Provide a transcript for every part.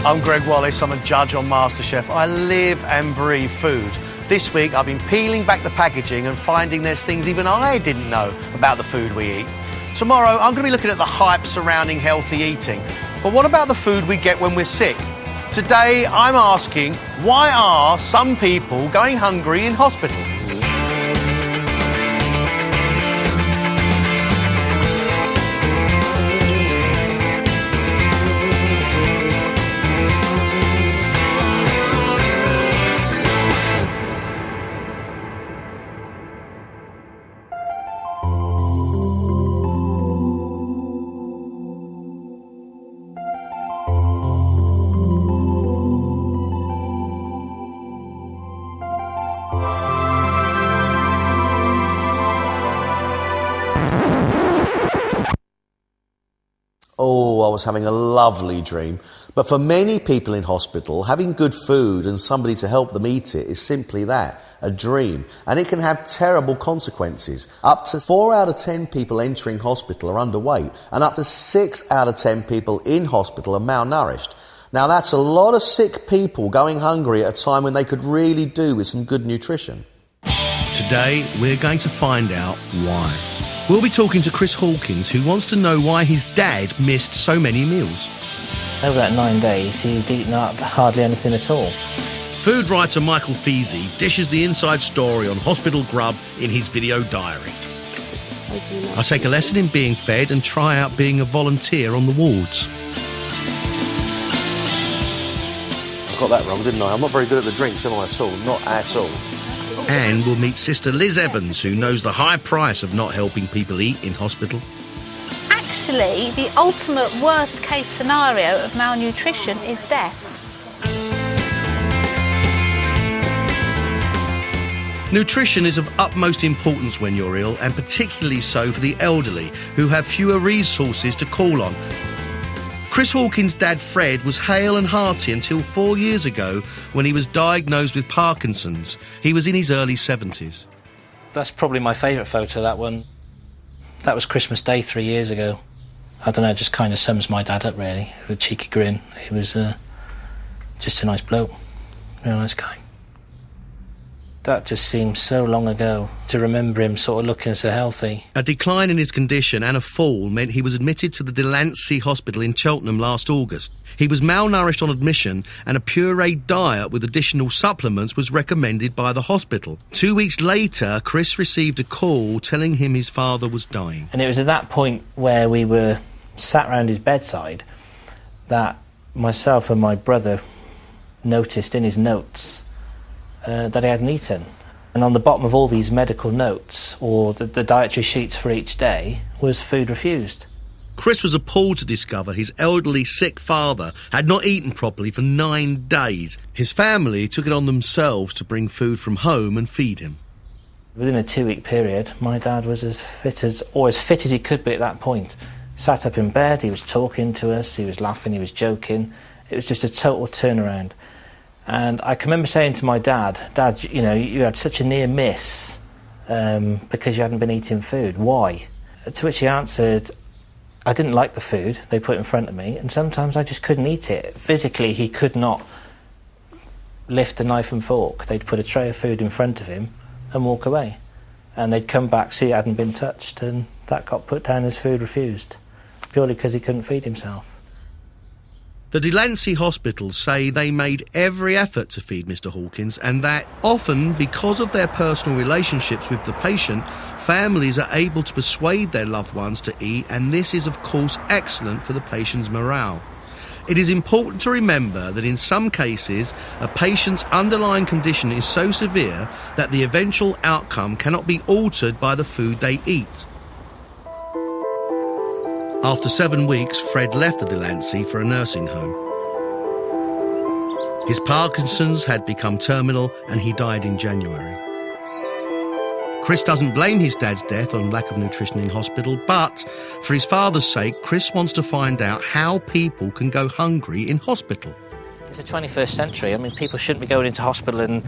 I'm Gregg Wallace, I'm a judge on MasterChef. I live and breathe food. This week I've been peeling back the packaging and finding there's things even I didn't know about the food we eat. Tomorrow I'm going to be looking at the hype surrounding healthy eating. But what about the food we get when we're sick? Today I'm asking, why are some people going hungry in hospital? Oh, I was having a lovely dream. But for many people in hospital, having good food and somebody to help them eat it is simply that, a dream. And it can have terrible consequences. Up to 4 out of 10 people entering hospital are underweight, and up to 6 out of 10 people in hospital are malnourished. Now that's a lot of sick people going hungry at a time when they could really do with some good nutrition. Today, we're going to find out why. We'll be talking to Chris Hawkins, who wants to know why his dad missed so many meals. Over that 9 days, he'd eaten up hardly anything at all. Food writer Michael Feasey dishes the inside story on hospital grub in his video diary. I take a lesson in being fed and try out being a volunteer on the wards. I got that wrong, didn't I? I'm not very good at the drinks, am I, at all? Not at all. And we'll meet Sister Liz Evans, who knows the high price of not helping people eat in hospital. Actually, the ultimate worst-case scenario of malnutrition is death. Nutrition is of utmost importance when you're ill, and particularly so for the elderly, who have fewer resources to call on. Chris Hawkins' dad, Fred, was hale and hearty until 4 years ago when he was diagnosed with Parkinson's. He was in his early 70s. That's probably my favourite photo, that one. That was Christmas Day 3 years ago. I don't know, it just kind of sums my dad up, really, with a cheeky grin. He was just a nice bloke, real nice guy. That just seems so long ago to remember him sort of looking so healthy. A decline in his condition and a fall meant he was admitted to the Delancey Hospital in Cheltenham last August. He was malnourished on admission, and a pureed diet with additional supplements was recommended by the hospital. 2 weeks later, Chris received a call telling him his father was dying. And it was at that point where we were sat round his bedside that myself and my brother noticed in his notes that he hadn't eaten. And on the bottom of all these medical notes, or the dietary sheets for each day, was food refused. Chris was appalled to discover his elderly sick father had not eaten properly for 9 days. His family took it on themselves to bring food from home and feed him. Within a 2-week period, my dad was as fit as he could be at that point. Sat up in bed, he was talking to us, he was laughing, he was joking. It was just a total turnaround. And I can remember saying to my dad, "Dad, you know, you had such a near miss because you hadn't been eating food. Why?" To which he answered, "I didn't like the food they put in front of me, and sometimes I just couldn't eat it." Physically, he could not lift a knife and fork. They'd put a tray of food in front of him and walk away. And they'd come back, see it hadn't been touched, and that got put down as food refused, purely because he couldn't feed himself. The Delancey Hospital say they made every effort to feed Mr Hawkins, and that often, because of their personal relationships with the patient, families are able to persuade their loved ones to eat, and this is of course excellent for the patient's morale. It is important to remember that in some cases a patient's underlying condition is so severe that the eventual outcome cannot be altered by the food they eat. After 7 weeks, Fred left the Delancey for a nursing home. His Parkinson's had become terminal and he died in January. Chris doesn't blame his dad's death on lack of nutrition in hospital, but for his father's sake, Chris wants to find out how people can go hungry in hospital. It's the 21st century. I mean, people shouldn't be going into hospital and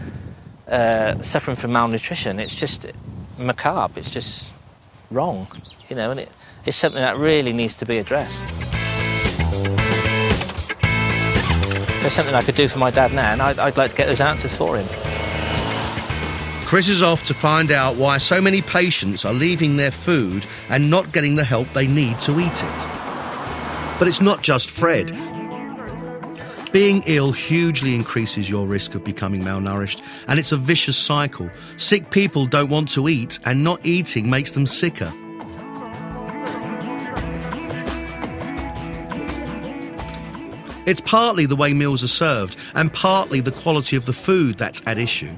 suffering from malnutrition. It's just macabre. It's just wrong, you know, and it's something that really needs to be addressed. If there's something I could do for my dad now, and I'd like to get those answers for him. Chris is off to find out why so many patients are leaving their food and not getting the help they need to eat it. But it's not just Fred. Being ill hugely increases your risk of becoming malnourished, and it's a vicious cycle. Sick people don't want to eat, and not eating makes them sicker. It's partly the way meals are served, and partly the quality of the food that's at issue.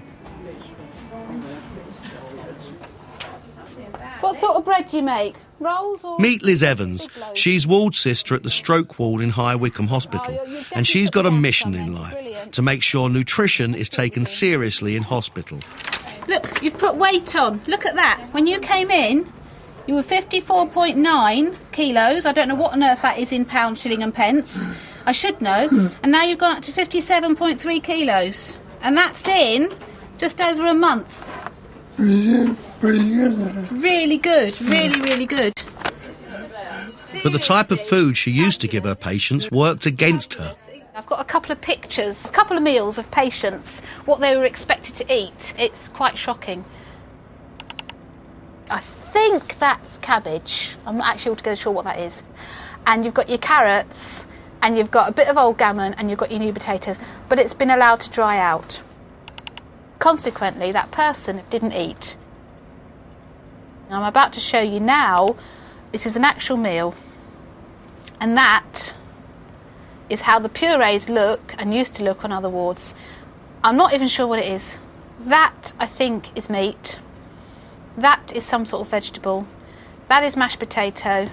What sort of bread do you make? Rolls or... Meet Liz Evans. She's ward sister at the stroke ward in High Wycombe Hospital, and she's got a mission in life, to make sure nutrition is taken seriously in hospital. Look, you've put weight on. Look at that. When you came in, you were 54.9 kilos. I don't know what on earth that is in pounds, shilling and pence. I should know. And now you've gone up to 57.3 kilos. And that's in just over a month. Pretty good. Really good. Really, really good. But the type of food she used to give her patients worked against her. I've got a couple of pictures, a couple of meals of patients, what they were expected to eat. It's quite shocking. I think that's cabbage. I'm not actually altogether sure what that is. And you've got your carrots, and you've got a bit of old gammon, and you've got your new potatoes, but it's been allowed to dry out. Consequently, that person didn't eat. I'm about to show you now, this is an actual meal, and that is how the purees look and used to look on other wards. I'm not even sure what it is. That, I think, is meat. That is some sort of vegetable. That is mashed potato.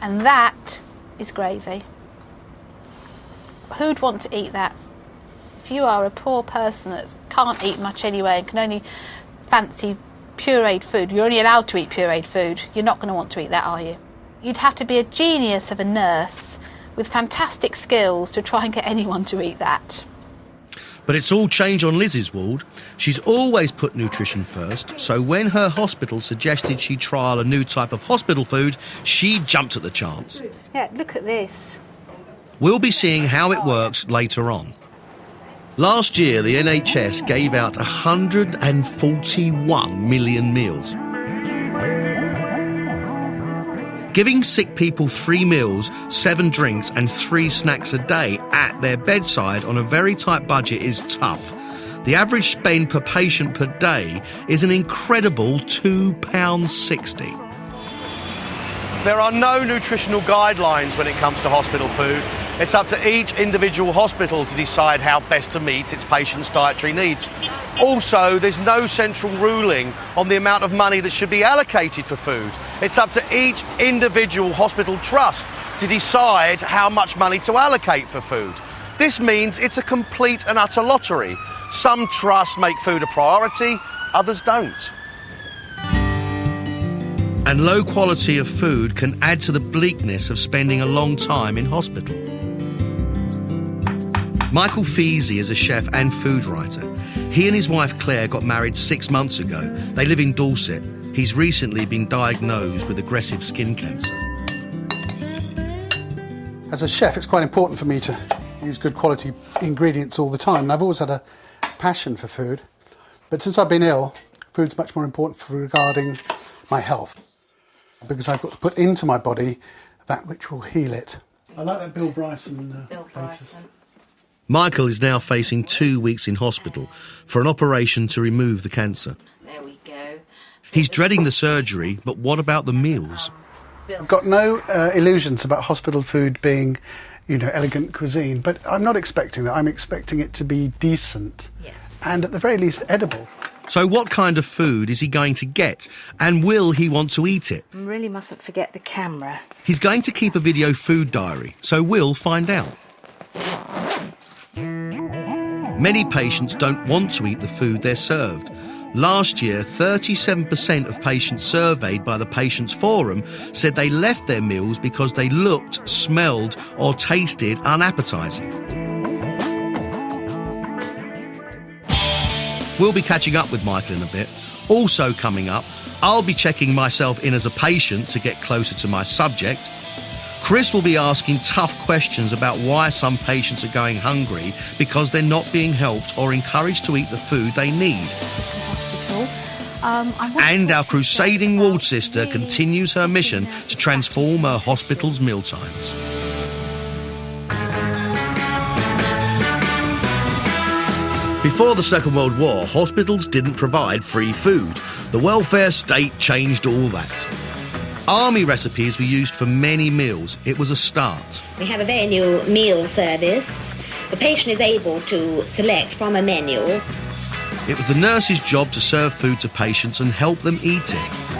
And that is gravy. Who'd want to eat that? If you are a poor person that can't eat much anyway and can only fancy pureed food, you're only allowed to eat pureed food, you're not going to want to eat that, are you? You'd have to be a genius of a nurse with fantastic skills to try and get anyone to eat that. But it's all changed on Liz's ward. She's always put nutrition first, so when her hospital suggested she trial a new type of hospital food, she jumped at the chance. Yeah, look at this. We'll be seeing how it works later on. Last year, the NHS gave out 141 million meals. Giving sick people 3 meals, 7 drinks and 3 snacks a day at their bedside on a very tight budget is tough. The average spend per patient per day is an incredible £2.60. There are no nutritional guidelines when it comes to hospital food. It's up to each individual hospital to decide how best to meet its patients' dietary needs. Also, there's no central ruling on the amount of money that should be allocated for food. It's up to each individual hospital trust to decide how much money to allocate for food. This means it's a complete and utter lottery. Some trusts make food a priority, others don't. And low quality of food can add to the bleakness of spending a long time in hospital. Michael Feasey is a chef and food writer. He and his wife Claire got married 6 months ago. They live in Dorset. He's recently been diagnosed with aggressive skin cancer. As a chef, it's quite important for me to use good quality ingredients all the time. And I've always had a passion for food. But since I've been ill, food's much more important regarding my health. Because I've got to put into my body that which will heal it. I like that Bill Bryson. Michael is now facing 2 weeks in hospital for an operation to remove the cancer. There we go. He's dreading the surgery, but what about the meals? I've got no illusions about hospital food being, elegant cuisine, but I'm not expecting that. I'm expecting it to be decent. Yes. And at the very least, edible. So what kind of food is he going to get? And will he want to eat it? You really mustn't forget the camera. He's going to keep a video food diary, so we'll find out. Many patients don't want to eat the food they're served. Last year, 37% of patients surveyed by the Patients Forum said they left their meals because they looked, smelled or tasted unappetising. We'll be catching up with Michael in a bit. Also coming up, I'll be checking myself in as a patient to get closer to my subject. Chris will be asking tough questions about why some patients are going hungry because they're not being helped or encouraged to eat the food they need. And our crusading ward sister continues her mission to transform her hospital's mealtimes. Before the Second World War, hospitals didn't provide free food. The welfare state changed all that. Army recipes were used for many meals. It was a start. We have a very new meal service. The patient is able to select from a menu. It was the nurse's job to serve food to patients and help them eat it.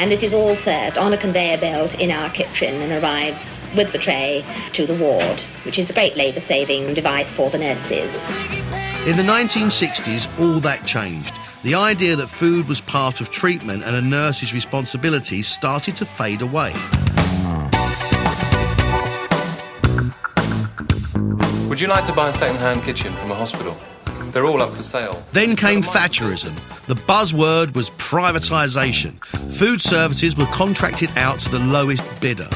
And this is all served on a conveyor belt in our kitchen and arrives with the tray to the ward, which is a great labour-saving device for the nurses. In the 1960s, all that changed. The idea that food was part of treatment and a nurse's responsibility started to fade away. Would you like to buy a second-hand kitchen from a hospital? They're all up for sale. Then came Thatcherism. The buzzword was privatisation. Food services were contracted out to the lowest bidder.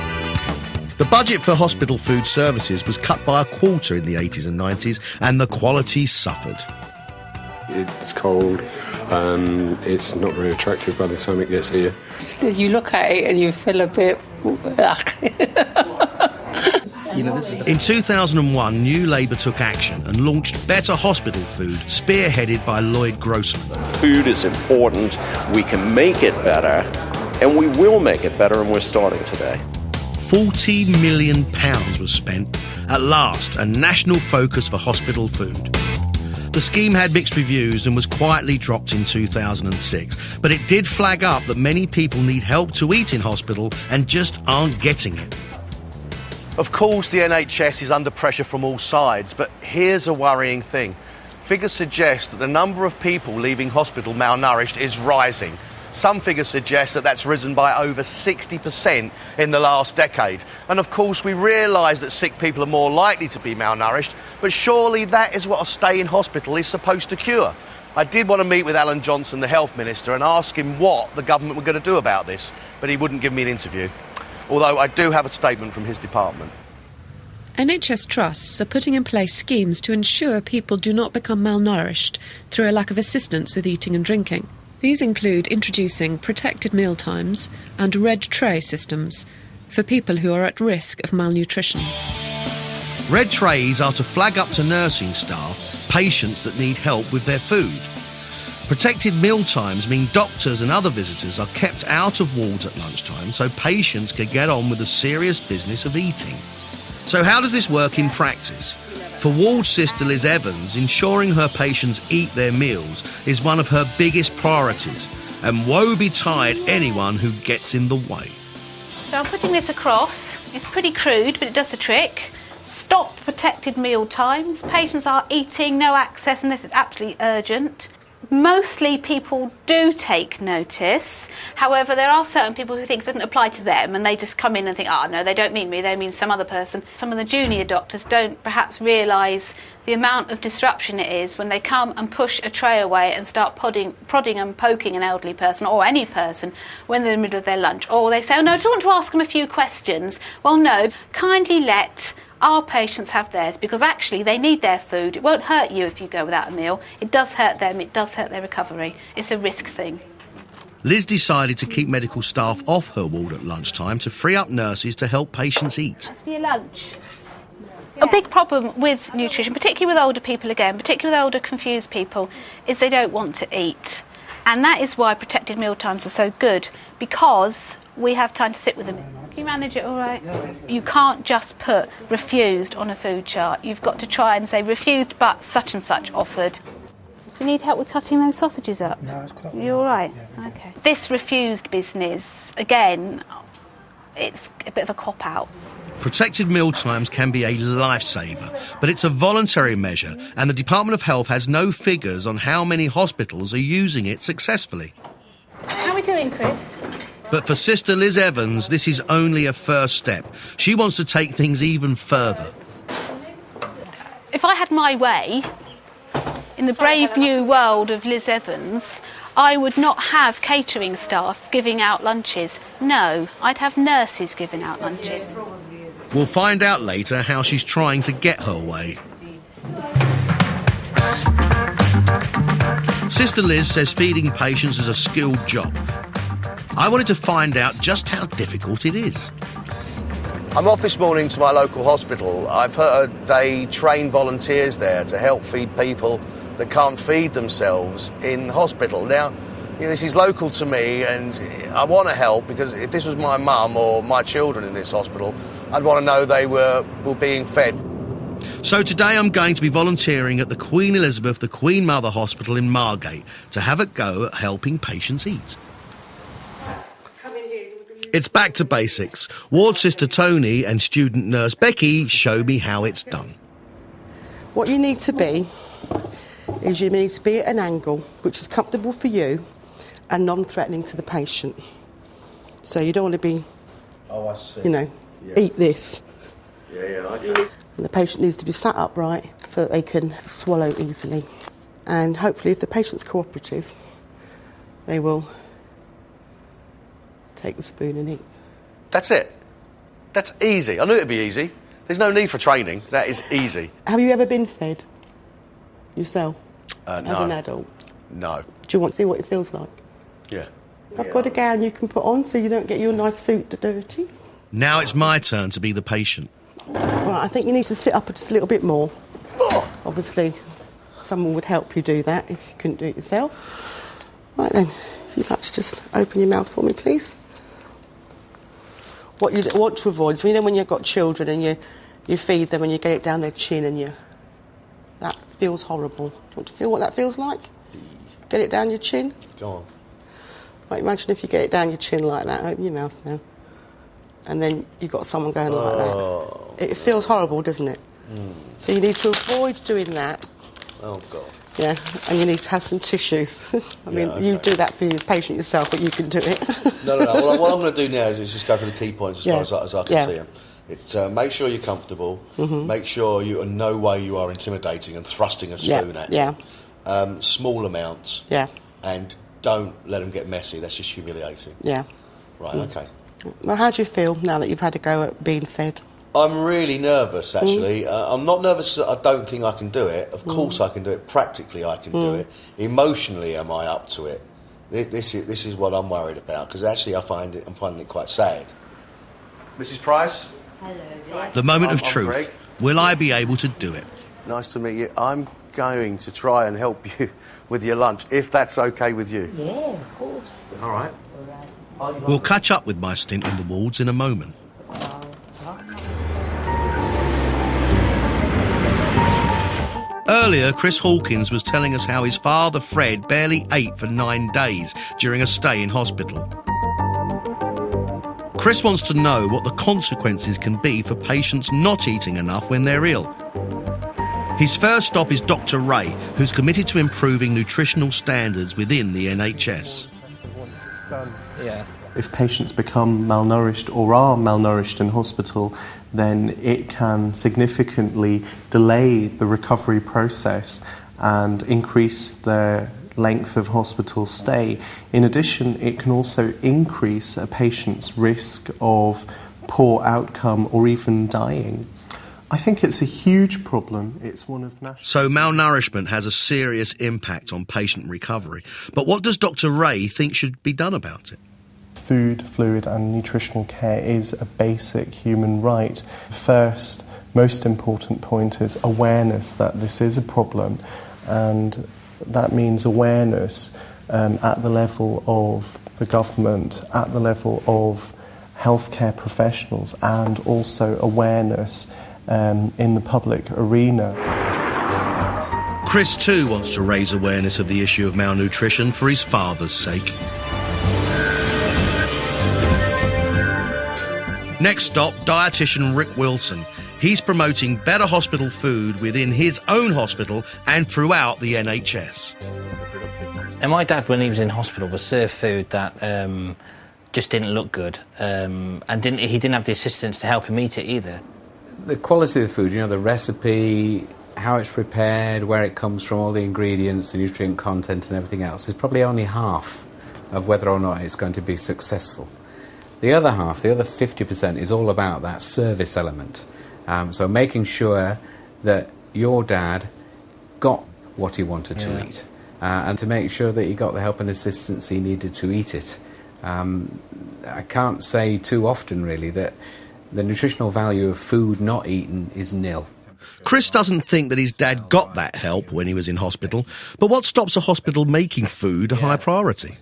The budget for hospital food services was cut by a quarter in the 80s and 90s, and the quality suffered. It's cold, it's not very attractive by the time it gets here. You look at it and you feel a bit... In 2001, New Labour took action and launched Better Hospital Food, spearheaded by Lloyd Grossman. Food is important, we can make it better, and we will make it better, and we're starting today. £40 million was spent. At last, a national focus for hospital food. The scheme had mixed reviews and was quietly dropped in 2006, but it did flag up that many people need help to eat in hospital and just aren't getting it. Of course, the NHS is under pressure from all sides, but here's a worrying thing. Figures suggest that the number of people leaving hospital malnourished is rising. Some figures suggest that that's risen by over 60% in the last decade. And of course, we realise that sick people are more likely to be malnourished, but surely that is what a stay in hospital is supposed to cure. I did want to meet with Alan Johnson, the Health Minister, and ask him what the government were going to do about this, but he wouldn't give me an interview. Although I do have a statement from his department. NHS trusts are putting in place schemes to ensure people do not become malnourished through a lack of assistance with eating and drinking. These include introducing protected mealtimes and red tray systems for people who are at risk of malnutrition. Red trays are to flag up to nursing staff patients that need help with their food. Protected mealtimes mean doctors and other visitors are kept out of wards at lunchtime so patients can get on with the serious business of eating. So how does this work in practice? For ward sister Liz Evans, ensuring her patients eat their meals is one of her biggest priorities, and woe betide anyone who gets in the way. So I'm putting this across. It's pretty crude, but it does the trick. Stop protected meal times. Patients are eating, no access unless it's absolutely urgent. Mostly people do take notice. However, there are certain people who think it doesn't apply to them and they just come in and think, oh, no, they don't mean me, they mean some other person. Some of the junior doctors don't perhaps realise the amount of disruption it is when they come and push a tray away and start prodding and poking an elderly person or any person when they're in the middle of their lunch. Or they say, oh, no, I just want to ask them a few questions. Well, no, kindly let our patients have theirs, because actually they need their food. It won't hurt you if you go without a meal. It does hurt them, it does hurt their recovery. It's a risk thing. Liz decided to keep medical staff off her ward at lunchtime to free up nurses to help patients eat. That's for your lunch. Yeah. A big problem with nutrition, particularly with older people again, particularly with older confused people, is they don't want to eat. And that is why protected meal times are so good, because we have time to sit with them. Can you manage it all right? You can't just put refused on a food chart. You've got to try and say refused but such and such offered. Do you need help with cutting those sausages up? No, it's quite... You all right? Yeah. Okay. This refused business, again, it's a bit of a cop-out. Protected mealtimes can be a lifesaver, but it's a voluntary measure, and the Department of Health has no figures on how many hospitals are using it successfully. How are we doing, Chris? But for Sister Liz Evans, this is only a first step. She wants to take things even further. If I had my way, in the brave new world of Liz Evans, I would not have catering staff giving out lunches. No, I'd have nurses giving out lunches. We'll find out later how she's trying to get her way. Sister Liz says feeding patients is a skilled job. I wanted to find out just how difficult it is. I'm off this morning to my local hospital. I've heard they train volunteers there to help feed people that can't feed themselves in hospital. Now, this is local to me, and I want to help because if this was my mum or my children in this hospital, I'd want to know they were being fed. So today I'm going to be volunteering at the Queen Elizabeth, the Queen Mother Hospital in Margate to have a go at helping patients eat. It's back to basics. Ward Sister Tony and student nurse Becky show me how it's done. What you need to be is you need to be at an angle which is comfortable for you and non-threatening to the patient. So you don't want to be, eat this. Okay. And the patient needs to be sat upright so that they can swallow easily. And hopefully if the patient's cooperative, they will take the spoon and eat. That's it. That's easy. I knew it'd be easy. There's no need for training. That is easy. Have you ever been fed yourself No. as an adult? No. Do you want to see what it feels like? Yeah. I've got a gown you can put on so you don't get your nice suit dirty. Now it's my turn to be the patient. Right, I think you need to sit up just a little bit more. Obviously, someone would help you do that if you couldn't do it yourself. Right then, you'd like to just open your mouth for me, please. What you want to avoid is, when you've got children and you feed them and you get it down their chin and that feels horrible. Do you want to feel what that feels like? Get it down your chin? Go on. Right, imagine if you get it down your chin like that. Open your mouth now. And then you've got someone going like that. It feels horrible, doesn't it? So you need to avoid doing that. Oh, God. Yeah, and you need to have some tissues. You do that for your patient yourself, but you can do it. No. What I'm going to do now is just go for the key points as far as I can see them. It's make sure you're comfortable, make sure you in no way you are intimidating and thrusting a spoon at you. Small amounts. Yeah. And don't let them get messy. That's just humiliating. Yeah. Right, okay. Well, how do you feel now that you've had a go at being fed? I'm really nervous, actually. I'm not nervous that I don't think I can do it. Of course I can do it. Practically I can do it. Emotionally, am I up to it? This is what I'm worried about, because actually I'm finding it quite sad. Mrs. Price? Hello. The moment of I'm truth. Gregg. Will I be able to do it? Nice to meet you. I'm going to try and help you with your lunch, if that's okay with you. Yeah, of course. All right. We'll catch up with my stint in the wards in a moment. Earlier, Chris Hawkins was telling us how his father, Fred, barely ate for 9 days during a stay in hospital. Chris wants to know what the consequences can be for patients not eating enough when they're ill. His first stop is Dr. Ray, who's committed to improving nutritional standards within the NHS. If patients become malnourished or are malnourished in hospital, then it can significantly delay the recovery process and increase their length of hospital stay. In addition, it can also increase a patient's risk of poor outcome or even dying. I think it's a huge problem. It's one of national... So malnourishment has a serious impact on patient recovery. But what does Dr. Ray think should be done about it? Food, fluid and nutritional care is a basic human right. The first, most important point is awareness that this is a problem, and that means awareness at the level of the government, at the level of healthcare professionals, and also awareness in the public arena. Chris too wants to raise awareness of the issue of malnutrition for his father's sake. Next stop, dietitian Rick Wilson. He's promoting better hospital food within his own hospital and throughout the NHS. And my dad, when he was in hospital, was served food that just didn't look good, and he didn't have the assistants to help him eat it either. The quality of the food, the recipe, how it's prepared, where it comes from, all the ingredients, the nutrient content and everything else, is probably only half of whether or not it's going to be successful. The other half, the other 50%, is all about that service element. So making sure that your dad got what he wanted to eat, and to make sure that he got the help and assistance he needed to eat it. I can't say too often, really, that the nutritional value of food not eaten is nil. Chris doesn't think that his dad got that help when he was in hospital, but what stops a hospital making food a high priority?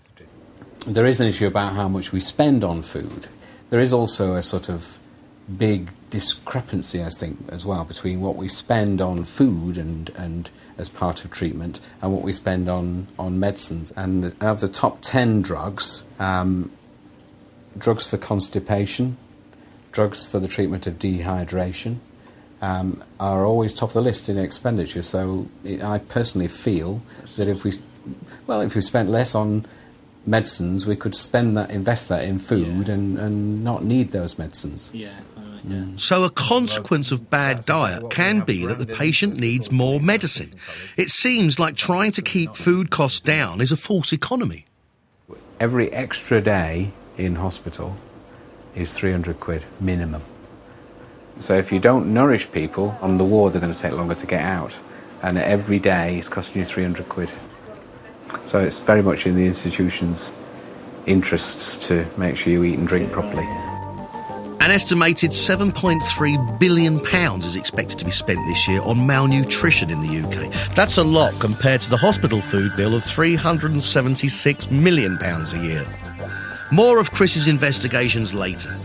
There is an issue about how much we spend on food. There is also a sort of big discrepancy, I think, as well, between what we spend on food and as part of treatment and what we spend on medicines. And of the top 10 drugs, drugs for constipation, drugs for the treatment of dehydration, are always top of the list in expenditure. So I personally feel that if we spent less on medicines, we could invest that in food and not need those medicines. So a consequence of bad diet can be that the patient needs more medicine. It seems like trying to keep food costs down is a false economy. Every extra day in hospital is 300 quid minimum. So if you don't nourish people on the ward, they're going to take longer to get out. And every day is costing you 300 quid. So it's very much in the institution's interests to make sure you eat and drink properly. An estimated £7.3 billion is expected to be spent this year on malnutrition in the UK. That's a lot compared to the hospital food bill of £376 million a year. More of Chris's investigations later.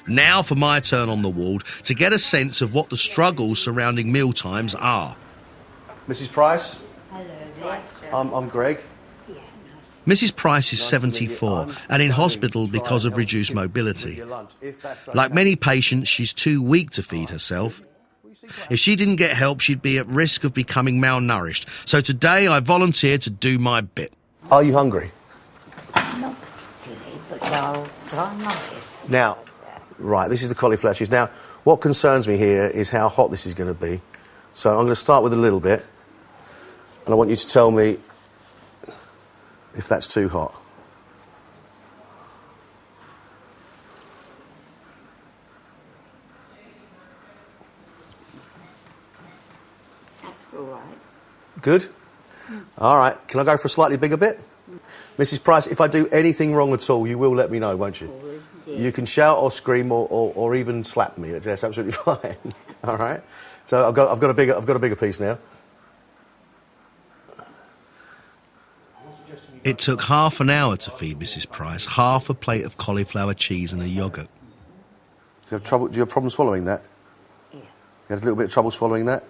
Now for my turn on the ward to get a sense of what the struggles surrounding mealtimes are. Mrs. Price? Hello, I'm Gregg. Mrs. Price is 74 and in hospital because of reduced mobility. Like many patients, she's too weak to feed herself. If she didn't get help, she'd be at risk of becoming malnourished. So today I volunteered to do my bit. Are you hungry? Not particularly, but I'll try my best. Now, right, this is the cauliflower cheese. Now, what concerns me here is how hot this is going to be. So I'm going to start with a little bit, and I want you to tell me if that's too hot. That's all right. Good? All right, can I go for a slightly bigger bit? Mrs. Price, if I do anything wrong at all, you will let me know, won't you? You can shout or scream or even slap me. That's absolutely fine. All right. So I've got a bigger piece now. It took half an hour to feed Mrs. Price half a plate of cauliflower cheese and a yoghurt. Do you have problem swallowing that? Yeah. You had a little bit of trouble swallowing that?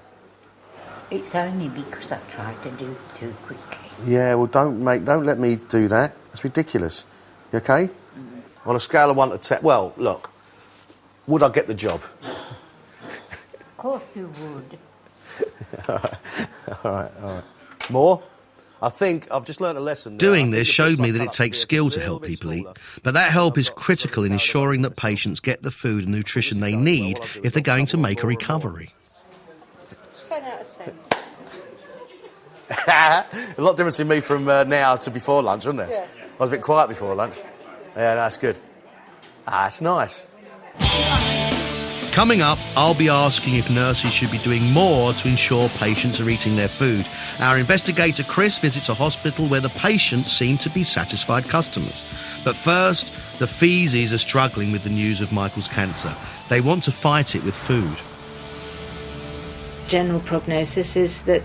It's only because I tried to do it too quickly. Yeah, well, don't let me do that. That's ridiculous. You okay? On a scale of 1 to 10, well, look, would I get the job? Of course you would. All right. More? I think I've just learned a lesson. Doing this showed me that it takes skill to help people eat, but that help is critical in ensuring that patients get the food and nutrition they need if they're going to make a recovery. 10 out of 10. A lot of difference in me from now to before lunch, wasn't there? Yeah. I was a bit quiet before lunch. Yeah, that's good. That's nice. Coming up, I'll be asking if nurses should be doing more to ensure patients are eating their food. Our investigator Chris visits a hospital where the patients seem to be satisfied customers. But first, the Feezies are struggling with the news of Michael's cancer. They want to fight it with food. General prognosis is that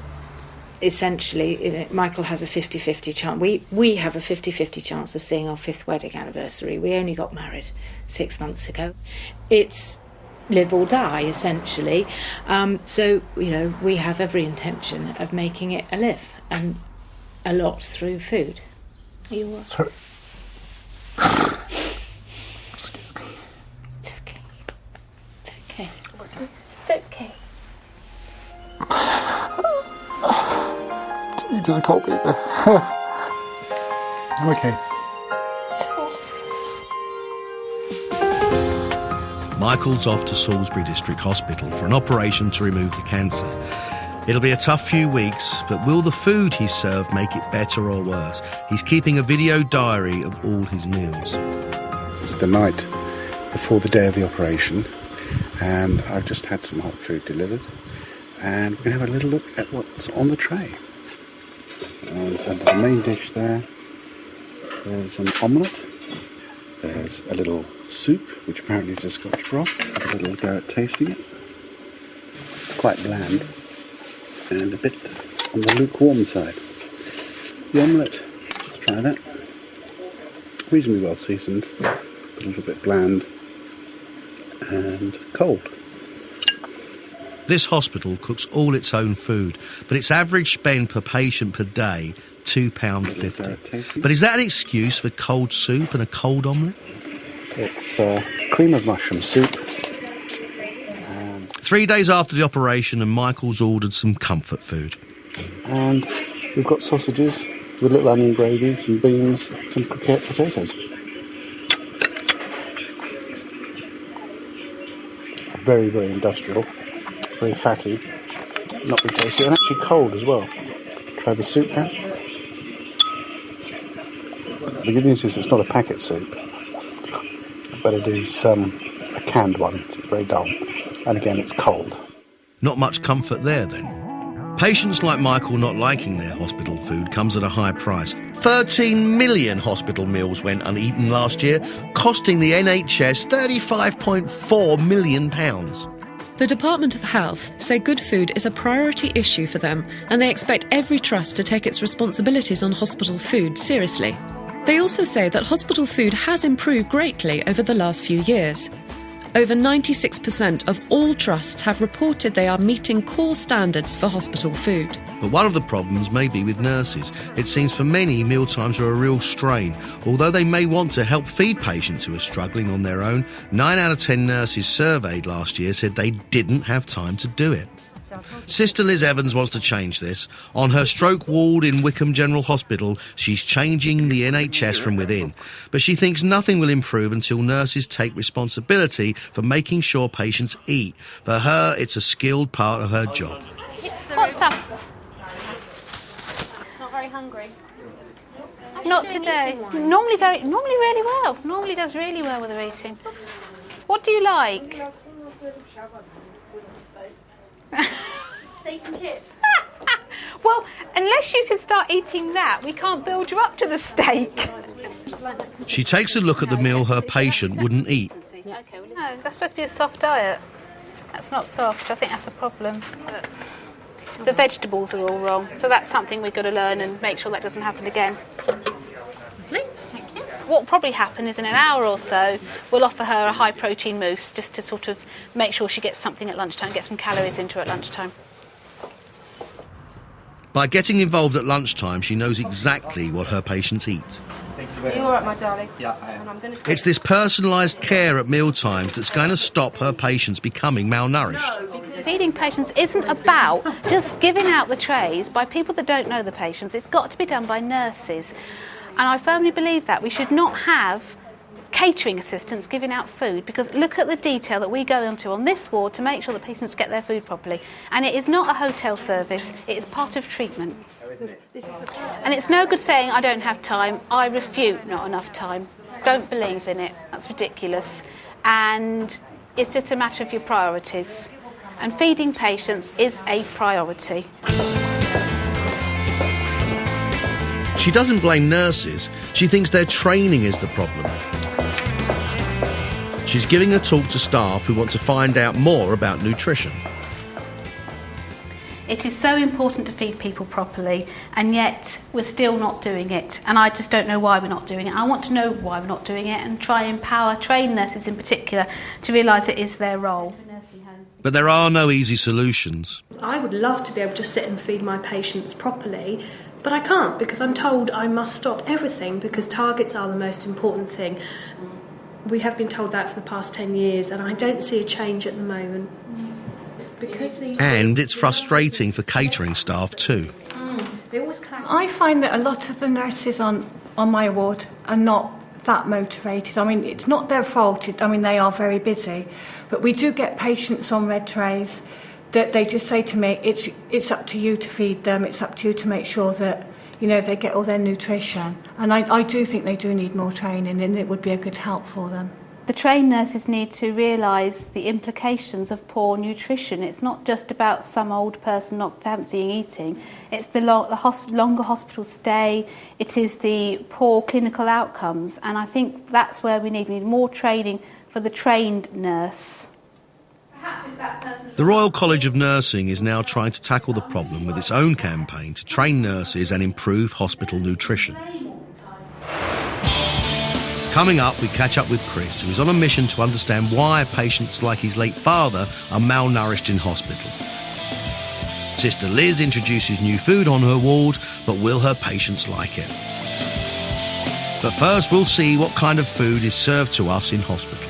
essentially Michael has a 50-50 chance. We have a 50-50 chance of seeing our 5th wedding anniversary. We only got married 6 months ago. It's live or die, essentially. So, we have every intention of making it a live, and a lot through food. Are you what? Sorry. It's okay. It's okay. It's okay. Jesus, I can't believe that. I'm okay. Michael's off to Salisbury District Hospital for an operation to remove the cancer. It'll be a tough few weeks, but will the food he's served make it better or worse? He's keeping a video diary of all his meals. It's the night before the day of the operation, and I've just had some hot food delivered, and we're going to have a little look at what's on the tray. And under the main dish there's an omelette, there's a little soup, which apparently is a Scotch broth. Have a little go at tasting it. Quite bland, and a bit on the lukewarm side. The omelette, let's try that. Reasonably well seasoned, but a little bit bland and cold. This hospital cooks all its own food, but its average spend per patient per day, £2.50. But is that an excuse for cold soup and a cold omelette? It's cream of mushroom soup. 3 days after the operation, and Michael's ordered some comfort food. And we've got sausages with a little onion gravy, some beans, some croquette potatoes. Very, very industrial, very fatty, not very tasty, and actually cold as well. Try the soup now. The good news is it's not a packet soup, but it is a canned one. It's very dull, and again it's cold. Not much comfort there then. Patients like Michael not liking their hospital food comes at a high price. 13 million hospital meals went uneaten last year, costing the NHS £35.4 million. The Department of Health say good food is a priority issue for them, and they expect every trust to take its responsibilities on hospital food seriously. They also say that hospital food has improved greatly over the last few years. Over 96% of all trusts have reported they are meeting core standards for hospital food. But one of the problems may be with nurses. It seems for many, mealtimes are a real strain. Although they may want to help feed patients who are struggling on their own, 9 out of 10 nurses surveyed last year said they didn't have time to do it. Sister Liz Evans wants to change this. On her stroke ward in Wickham General Hospital, she's changing the NHS from within. But she thinks nothing will improve until nurses take responsibility for making sure patients eat. For her, it's a skilled part of her job. What's up? Not very hungry. Not today. Normally really well. Normally does really well with her eating. What do you like? Steak and chips. Well, unless you can start eating that, we can't build you up to the steak. She takes a look at the meal her patient wouldn't eat. No, that's supposed to be a soft diet. That's not soft. I think that's a problem. The vegetables are all wrong, so that's something we've got to learn and make sure that doesn't happen again. Lovely, thank you. What will probably happen is in an hour or so, we'll offer her a high-protein mousse just to sort of make sure she gets something at lunchtime, get some calories into her at lunchtime. By getting involved at lunchtime, she knows exactly what her patients eat. Are you all right, my darling? Yeah, I am. It's this personalised care at mealtimes that's going to stop her patients becoming malnourished. Feeding patients isn't about just giving out the trays by people that don't know the patients. It's got to be done by nurses. And I firmly believe that we should not have catering assistants giving out food, because look at the detail that we go into on this ward to make sure that patients get their food properly. And it is not a hotel service, it is part of treatment. And it's no good saying I don't have time. I refute not enough time. Don't believe in it. That's ridiculous. And it's just a matter of your priorities. And feeding patients is a priority. She doesn't blame nurses. She thinks their training is the problem. She's giving a talk to staff who want to find out more about nutrition. It is so important to feed people properly, and yet we're still not doing it. And I just don't know why we're not doing it. I want to know why we're not doing it and try and empower trained nurses in particular to realise it is their role. But there are no easy solutions. I would love to be able to sit and feed my patients properly, but I can't, because I'm told I must stop everything because targets are the most important thing. We have been told that for the past 10 years, and I don't see a change at the moment. And it's frustrating for catering staff too. I find that a lot of the nurses on my ward are not that motivated. I mean, it's not their fault. They are very busy. But we do get patients on red trays that they just say to me, it's up to you to feed them. It's up to you to make sure that, you know, they get all their nutrition. And I do think they do need more training, and it would be a good help for them. The trained nurses need to realise the implications of poor nutrition. It's not just about some old person not fancying eating. It's the longer hospital stay. It is the poor clinical outcomes. And I think that's where we need more training for the trained nurse. The Royal College of Nursing is now trying to tackle the problem with its own campaign to train nurses and improve hospital nutrition. Coming up, we catch up with Chris, who is on a mission to understand why patients like his late father are malnourished in hospital. Sister Liz introduces new food on her ward, but will her patients like it? But first, we'll see what kind of food is served to us in hospital.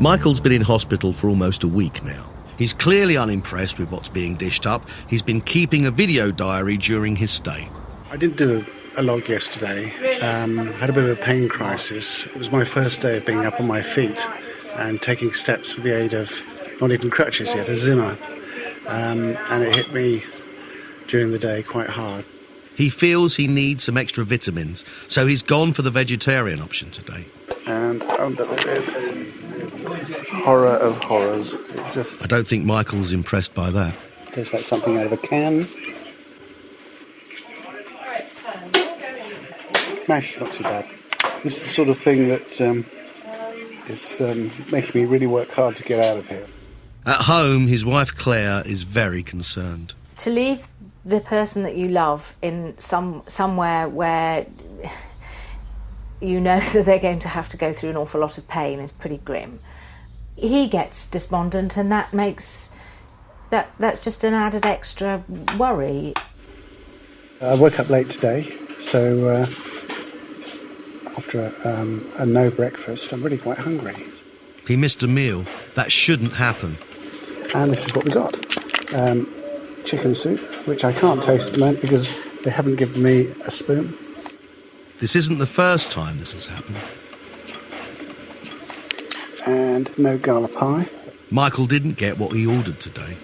Michael's been in hospital for almost a week now. He's clearly unimpressed with what's being dished up. He's been keeping a video diary during his stay. I didn't do a log yesterday. Had a bit of a pain crisis. It was my first day of being up on my feet and taking steps with the aid of not even crutches yet, a Zimmer. And it hit me during the day quite hard. He feels he needs some extra vitamins, so he's gone for the vegetarian option today. And horror of horrors. I don't think Michael's impressed by that. Tastes like something out of a can. Mash, not too bad. This is the sort of thing that is making me really work hard to get out of here. At home, his wife Claire is very concerned. To leave the person that you love in somewhere where you know that they're going to have to go through an awful lot of pain is pretty grim. He gets despondent, and that makes that's just an added extra worry. I woke up late today, so after a no breakfast, I'm really quite hungry. He missed a meal. That shouldn't happen. And this is what we got. Chicken soup, which I can't taste at the moment because they haven't given me a spoon. This isn't the first time this has happened. And no gala pie. Michael didn't get what he ordered today.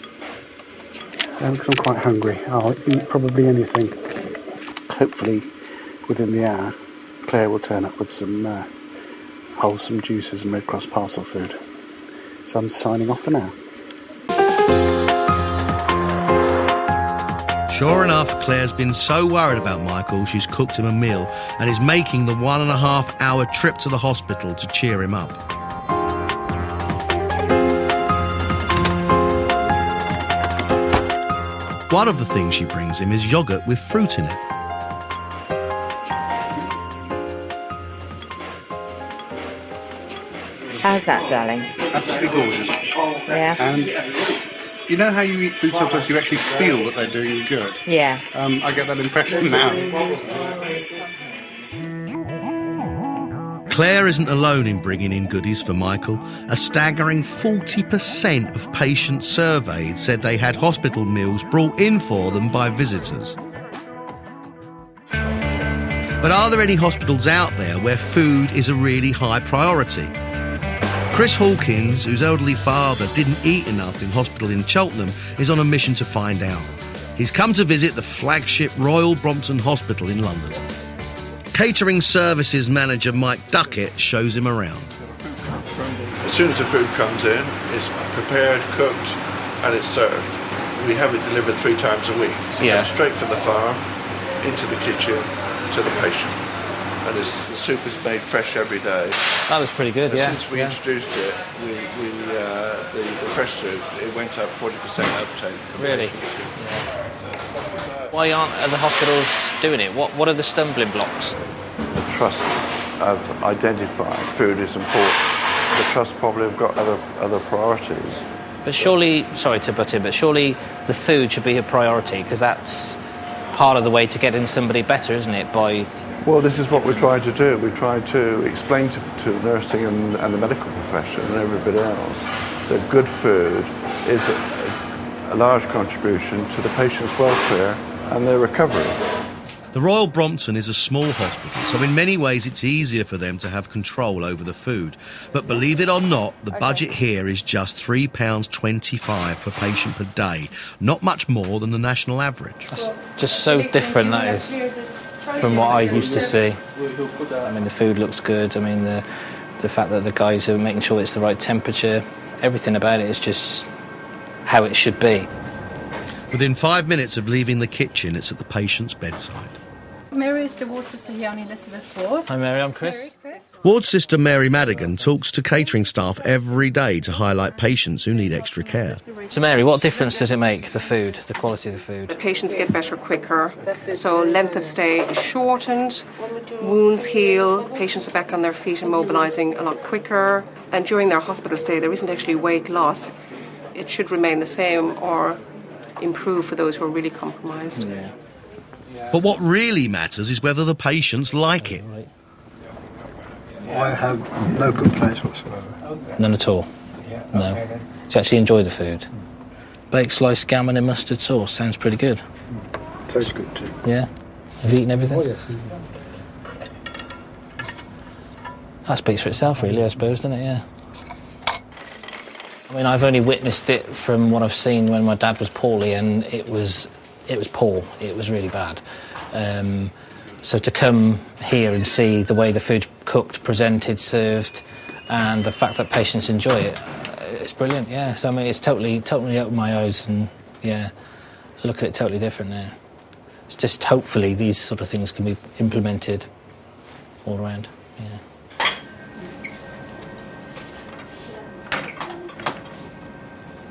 Because I'm quite hungry. I'll eat probably anything. Hopefully, within the hour, Claire will turn up with some wholesome juices and Red Cross parcel food. So I'm signing off for now. Sure enough, Claire's been so worried about Michael, she's cooked him a meal and is making the 1.5 hour trip to the hospital to cheer him up. One of the things she brings him is yoghurt with fruit in it. How's that, darling? Absolutely gorgeous. Yeah. And you know how you eat food sometimes you actually feel that they're doing you good? Yeah. I get that impression now. Claire isn't alone in bringing in goodies for Michael. A staggering 40% of patients surveyed said they had hospital meals brought in for them by visitors. But are there any hospitals out there where food is a really high priority? Chris Hawkins, whose elderly father didn't eat enough in hospital in Cheltenham, is on a mission to find out. He's come to visit the flagship Royal Brompton Hospital in London. Catering Services Manager Mike Duckett shows him around. As soon as the food comes in, it's prepared, cooked, and it's served. We have it delivered 3 times a week. So it goes straight from the farm, into the kitchen, to the patient. And the soup is made fresh every day. That was pretty good, yeah. Since we introduced it, the fresh soup, it went up 40% uptake. Really? Why aren't other hospitals doing it? What are the stumbling blocks? The trust have identified food is important. The trust probably have got other priorities. But surely, sorry to butt in, but surely the food should be a priority, because that's part of the way to getting somebody better, isn't it? Well, this is what we're trying to do. We're trying to explain to nursing and the medical profession and everybody else that good food is a large contribution to the patient's welfare and their recovery. The Royal Brompton is a small hospital, so in many ways it's easier for them to have control over the food. But believe it or not, the budget here is just £3.25 per patient per day, not much more than the national average. That's just so different, that is, from what I used to see. I mean, the food looks good. I mean, the fact that the guys are making sure it's the right temperature, everything about it is just how it should be. Within 5 minutes of leaving the kitchen, it's at the patient's bedside. Mary is the ward sister here on Elizabeth Ward. Hi Mary, I'm Chris. Ward sister Mary Madigan talks to catering staff every day to highlight patients who need extra care. So Mary, what difference does it make, the food, the quality of the food? The patients get better quicker, so length of stay is shortened, wounds heal, patients are back on their feet and mobilising a lot quicker, and during their hospital stay there isn't actually weight loss. It should remain the same or improve for those who are really compromised. Yeah. But what really matters is whether the patients like it. I have no complaints whatsoever. None at all? No. You actually enjoy the food? Baked sliced gammon and mustard sauce, sounds pretty good. Tastes good too. Yeah? Have you eaten everything? Oh yes. That speaks for itself really, I suppose, doesn't it? Yeah. I mean, I've only witnessed it from what I've seen when my dad was poorly, and it was poor. It was really bad. So to come here and see the way the food's cooked, presented, served, and the fact that patients enjoy it, it's brilliant. Yeah. So I mean, it's totally opened my eyes, and yeah, I look at it totally different now. It's just hopefully these sort of things can be implemented all around. Yeah.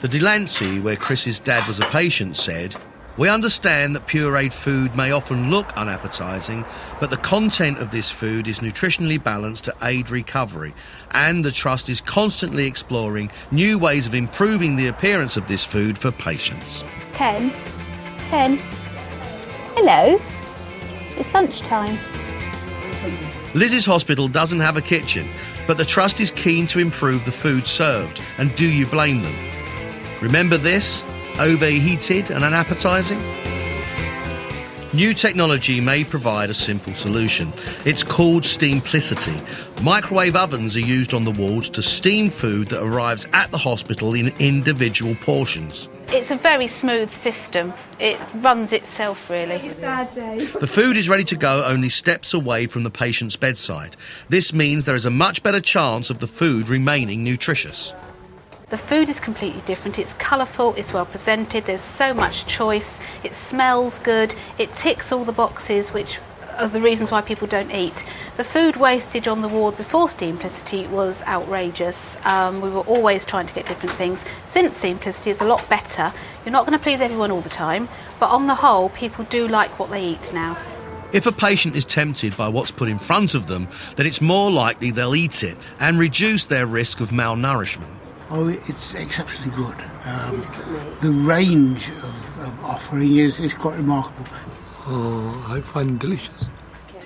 The Delancey, where Chris's dad was a patient, said, "We understand that pureed food may often look unappetising, but the content of this food is nutritionally balanced to aid recovery, and the Trust is constantly exploring new ways of improving the appearance of this food for patients." Pen. Hello. It's lunchtime. Liz's hospital doesn't have a kitchen, but the Trust is keen to improve the food served, and do you blame them? Remember this? Overheated and unappetising? New technology may provide a simple solution. It's called steamplicity. Microwave ovens are used on the wards to steam food that arrives at the hospital in individual portions. It's a very smooth system. It runs itself, really. It's a sad day. The food is ready to go only steps away from the patient's bedside. This means there is a much better chance of the food remaining nutritious. The food is completely different. It's colourful, it's well presented, there's so much choice, it smells good, it ticks all the boxes, which are the reasons why people don't eat. The food wastage on the ward before Steamplicity was outrageous. We were always trying to get different things. Since Steamplicity is a lot better, you're not going to please everyone all the time, but on the whole, people do like what they eat now. If a patient is tempted by what's put in front of them, then it's more likely they'll eat it and reduce their risk of malnourishment. Oh, it's exceptionally good. The range of offering is quite remarkable. Oh, I find them delicious.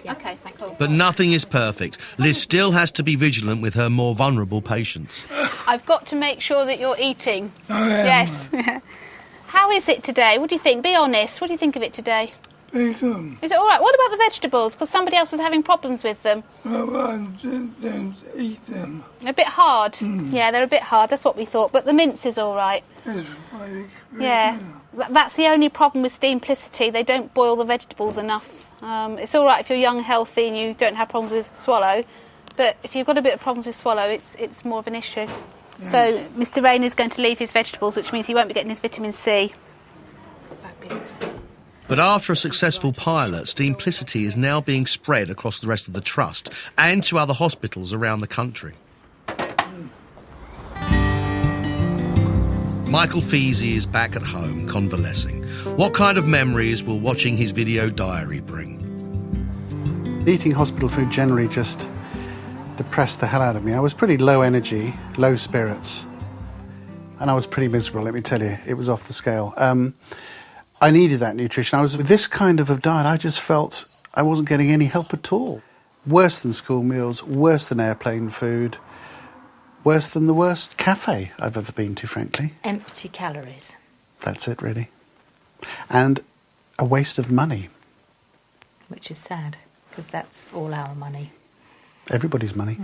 Okay, thank you. But nothing is perfect. Liz still has to be vigilant with her more vulnerable patients. I've got to make sure that you're eating. I am. Yes. How is it today? What do you think? Be honest. What do you think of it today? Very good. Is it all right? What about the vegetables? Because somebody else was having problems with them. I didn't eat them. They're a bit hard. Yeah, they're a bit hard. That's what we thought. But the mince is all right. It's very Yeah. That's the only problem with Steamplicity. They don't boil the vegetables enough. It's all right if you're young, healthy, and you don't have problems with swallow. But if you've got a bit of problems with swallow, it's more of an issue. Yeah. So Mr. Rain is going to leave his vegetables, which means he won't be getting his vitamin C. Fabulous. But after a successful pilot, Steamplicity is now being spread across the rest of the Trust and to other hospitals around the country. Michael Feasey is back at home, convalescing. What kind of memories will watching his video diary bring? Eating hospital food generally just depressed the hell out of me. I was pretty low energy, low spirits, and I was pretty miserable, let me tell you. It was off the scale. I needed that nutrition. With this kind of a diet, I just felt I wasn't getting any help at all. Worse than school meals, worse than airplane food, worse than the worst cafe I've ever been to, frankly. Empty calories. That's it, really. And a waste of money. which is sad, because that's all our money. Everybody's money.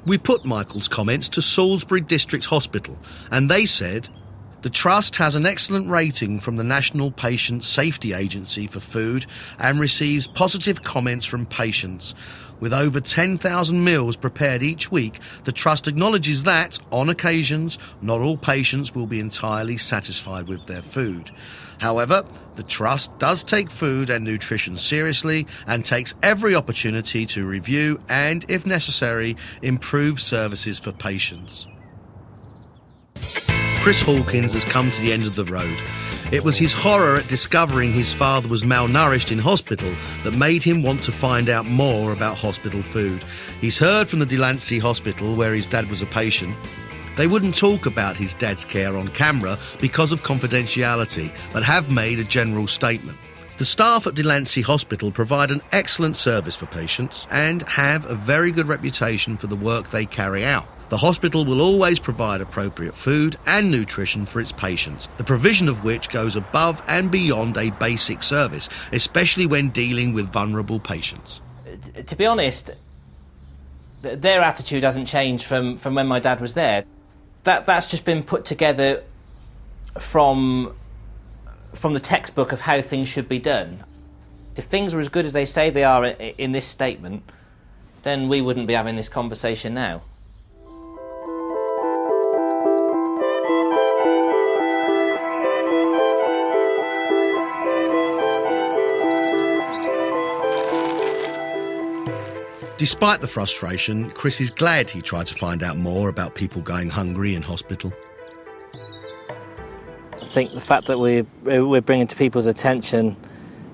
We put Michael's comments to Salisbury District Hospital, and they said, the Trust has an excellent rating from the National Patient Safety Agency for food and receives positive comments from patients. With over 10,000 meals prepared each week, the Trust acknowledges that, on occasions, not all patients will be entirely satisfied with their food. However, the Trust does take food and nutrition seriously and takes every opportunity to review and, if necessary, improve services for patients. Chris Hawkins has come to the end of the road. It was his horror at discovering his father was malnourished in hospital that made him want to find out more about hospital food. He's heard from the Delancey Hospital, where his dad was a patient. They wouldn't talk about his dad's care on camera because of confidentiality, but have made a general statement. The staff at Delancey Hospital provide an excellent service for patients and have a very good reputation for the work they carry out. The hospital will always provide appropriate food and nutrition for its patients, the provision of which goes above and beyond a basic service, especially when dealing with vulnerable patients. To be honest, their attitude hasn't changed from when my dad was there. That's just been put together from the textbook of how things should be done. If things were as good as they say they are in this statement, then we wouldn't be having this conversation now. Despite the frustration, Chris is glad he tried to find out more about people going hungry in hospital. I think the fact that we're bringing to people's attention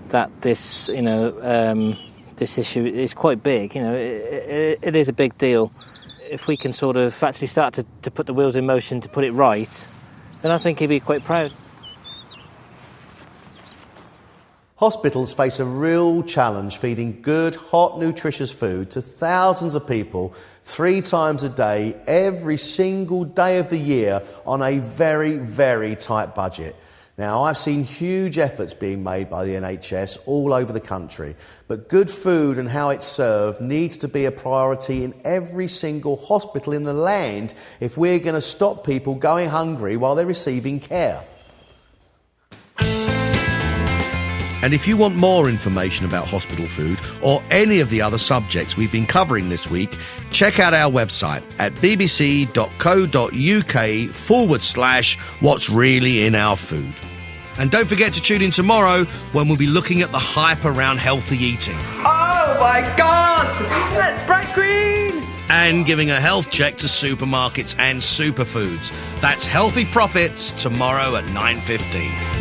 that this, this issue is quite big. It is a big deal. If we can sort of actually start to put the wheels in motion to put it right, then I think he'd be quite proud. Hospitals face a real challenge feeding good, hot, nutritious food to thousands of people 3 times a day, every single day of the year, on a very, very tight budget. Now, I've seen huge efforts being made by the NHS all over the country, but good food and how it's served needs to be a priority in every single hospital in the land if we're going to stop people going hungry while they're receiving care. And if you want more information about hospital food or any of the other subjects we've been covering this week, check out our website at bbc.co.uk/what's really in our food. And don't forget to tune in tomorrow when we'll be looking at the hype around healthy eating. Oh my God! Let's bright green! And giving a health check to supermarkets and superfoods. That's Healthy Profits tomorrow at 9:15.